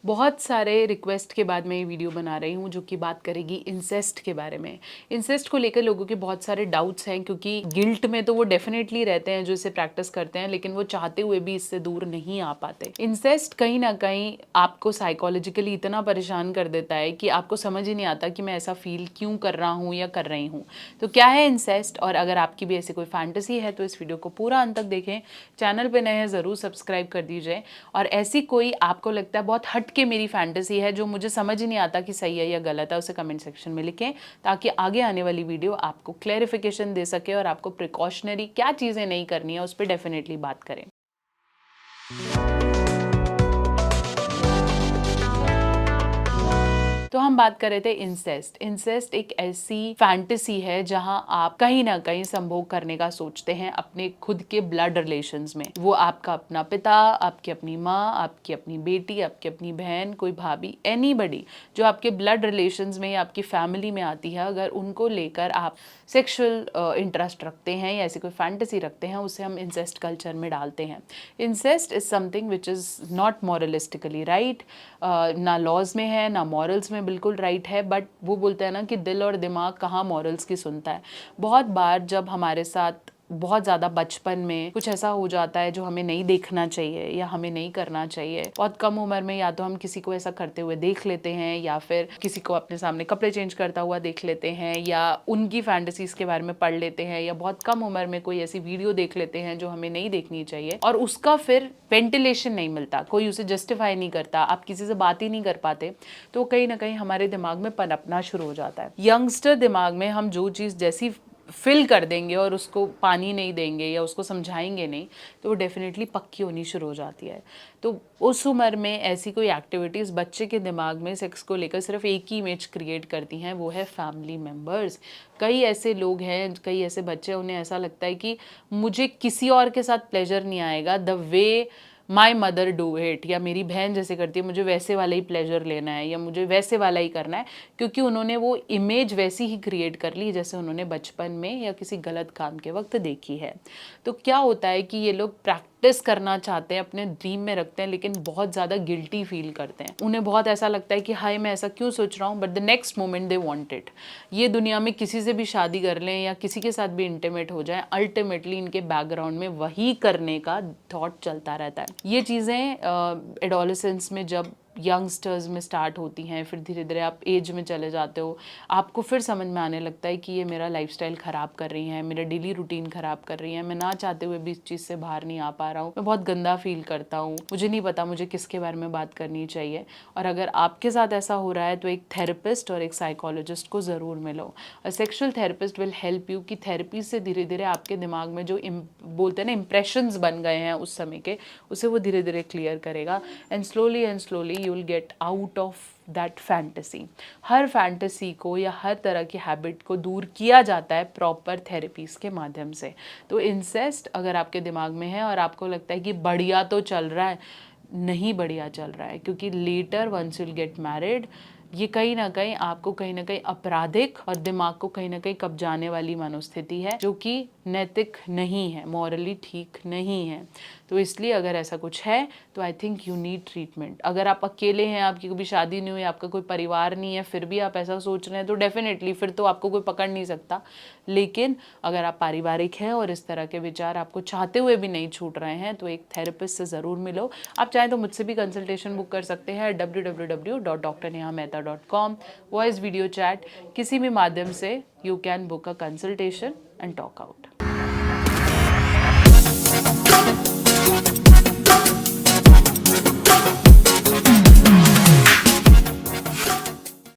बहुत सारे रिक्वेस्ट के बाद मैं ये वीडियो बना रही हूँ जो कि बात करेगी इंसेस्ट के बारे में। इंसेस्ट को लेकर लोगों के बहुत सारे डाउट्स हैं, क्योंकि गिल्ट में तो वो डेफिनेटली रहते हैं जो इसे प्रैक्टिस करते हैं, लेकिन वो चाहते हुए भी इससे दूर नहीं आ पाते। इंसेस्ट कहीं ना कहीं आपको साइकोलॉजिकली इतना परेशान कर देता है कि आपको समझ ही नहीं आता कि मैं ऐसा फील क्यों कर रहा हूँ या कर रही हूँ। तो क्या है इंसेस्ट, और अगर आपकी भी ऐसी कोई फैंटेसी है तो इस वीडियो को पूरा अंत तक देखें। चैनल पे नए हैं ज़रूर सब्सक्राइब कर दीजिए। और ऐसी कोई आपको लगता है बहुत हट के मेरी फैंटेसी है जो मुझे समझ ही नहीं आता कि सही है या गलत है, उसे कमेंट सेक्शन में लिखें, ताकि आगे आने वाली वीडियो आपको क्लैरिफिकेशन दे सके और आपको प्रिकॉशनरी क्या चीज़ें नहीं करनी है उस पर डेफिनेटली बात करें। तो हम बात कर रहे थे इंसेस्ट। इंसेस्ट एक ऐसी फैंटेसी है जहां आप कहीं ना कहीं संभोग करने का सोचते हैं अपने खुद के ब्लड रिलेशंस में। वो आपका अपना पिता, आपकी अपनी माँ, आपकी अपनी बेटी, आपकी अपनी बहन, कोई भाभी, एनीबडी जो आपके ब्लड रिलेशंस में या आपकी फैमिली में आती है, अगर उनको लेकर आप सेक्सुअल इंटरेस्ट रखते हैं या ऐसी कोई फैंटेसी रखते हैं, उसे हम इंसेस्ट कल्चर में डालते हैं। Incest is something which is not moralistically right, ना लॉज में है ना मॉरल्स में बिल्कुल राइट है, बट वो बोलते हैं ना कि दिल और दिमाग कहाँ मॉरल्स की सुनता है। बहुत बार जब हमारे साथ बहुत ज़्यादा बचपन में कुछ ऐसा हो जाता है जो हमें नहीं देखना चाहिए या हमें नहीं करना चाहिए, बहुत कम उम्र में या तो हम किसी को ऐसा करते हुए देख लेते हैं या फिर किसी को अपने सामने कपड़े चेंज करता हुआ देख लेते हैं या उनकी फैंटेसीज के बारे में पढ़ लेते हैं, या बहुत कम उम्र में कोई ऐसी वीडियो देख लेते हैं जो हमें नहीं देखनी चाहिए, और उसका फिर वेंटिलेशन नहीं मिलता, कोई उसे जस्टिफाई नहीं करता, आप किसी से बात ही नहीं कर पाते, तो कहीं ना कहीं हमारे दिमाग में पनपना शुरू हो जाता है। यंगस्टर दिमाग में हम जो चीज़ जैसी फिल कर देंगे और उसको पानी नहीं देंगे या उसको समझाएंगे नहीं, तो वो डेफिनेटली पक्की होनी शुरू हो जाती है। तो उस उम्र में ऐसी कोई एक्टिविटीज़ बच्चे के दिमाग में सेक्स को लेकर सिर्फ एक ही इमेज क्रिएट करती हैं, वो है फैमिली मेम्बर्स। कई ऐसे लोग हैं, कई ऐसे बच्चे, उन्हें ऐसा लगता है कि मुझे किसी और के साथ प्लेजर नहीं आएगा the way my mother do it, या मेरी बहन जैसे करती है मुझे वैसे वाला ही प्लेजर लेना है या मुझे वैसे वाला ही करना है, क्योंकि उन्होंने वो इमेज वैसी ही क्रिएट कर ली जैसे उन्होंने बचपन में या किसी गलत काम के वक्त देखी है। तो क्या होता है कि ये लोग प्रैक्टिस करना चाहते हैं, अपने ड्रीम में रखते हैं, लेकिन बहुत ज़्यादा गिल्टी फील करते हैं। उन्हें बहुत ऐसा लगता है कि हाय मैं ऐसा क्यों सोच रहा हूँ, but the next moment they want it. ये दुनिया में किसी से भी शादी कर लें या किसी के साथ भी इंटीमेट हो जाए, अल्टीमेटली इनके बैकग्राउंड में वही करने का थॉट चलता रहता है। ये चीज़ें एडोलेसेंस में जब यंगस्टर्स में स्टार्ट होती हैं, फिर धीरे धीरे आप एज में चले जाते हो, आपको फिर समझ में आने लगता है कि ये मेरा लाइफस्टाइल ख़राब कर रही हैं, मेरा डेली रूटीन ख़राब कर रही हैं, मैं ना चाहते हुए भी इस चीज़ से बाहर नहीं आ पा रहा हूँ, मैं बहुत गंदा फील करता हूँ, मुझे नहीं पता मुझे किसके बारे में बात करनी चाहिए। और अगर आपके साथ ऐसा हो रहा है तो एक थेरेपिस्ट और एक साइकोलॉजिस्ट को ज़रूर मिलो। A sexual therapist will help you कि थेरेपी से धीरे धीरे आपके दिमाग में जो बोलते हैं ना इम्प्रेशंस बन गए हैं उस समय के, उसे वो धीरे धीरे क्लियर करेगा, and slowly you will get out of that fantasy। Her fantasy को या हर तरह की हैबिट को दूर किया जाता है प्रॉपर थेरेपीज के माध्यम से। तो इंसेस्ट अगर आपके दिमाग में है और आपको लगता है कि बढ़िया तो चल रहा है, नहीं बढ़िया चल रहा है, क्योंकि later once you will get married ये कहीं ना कहीं आपको कहीं ना कहीं आपराधिक और दिमाग को कहीं ना कहीं कब्जाने वाली मनोस्थिति है, जो कि नैतिक नहीं है, मॉरली ठीक नहीं है। तो इसलिए अगर ऐसा कुछ है तो I think you need treatment. अगर आप अकेले हैं, आपकी कभी शादी नहीं हुई, आपका कोई परिवार नहीं है, फिर भी आप ऐसा सोच रहे हैं, तो डेफिनेटली फिर तो आपको कोई पकड़ नहीं सकता। लेकिन अगर आप पारिवारिक हैं और इस तरह के विचार आपको चाहते हुए भी नहीं छूट रहे हैं, तो एक थेरेपिस्ट से ज़रूर मिलो। आप चाहें तो मुझसे भी कंसल्टेशन बुक कर सकते हैं www.drnehamehta.com। वॉइस वीडियो चैट किसी भी माध्यम से you can book a consultation and talk out.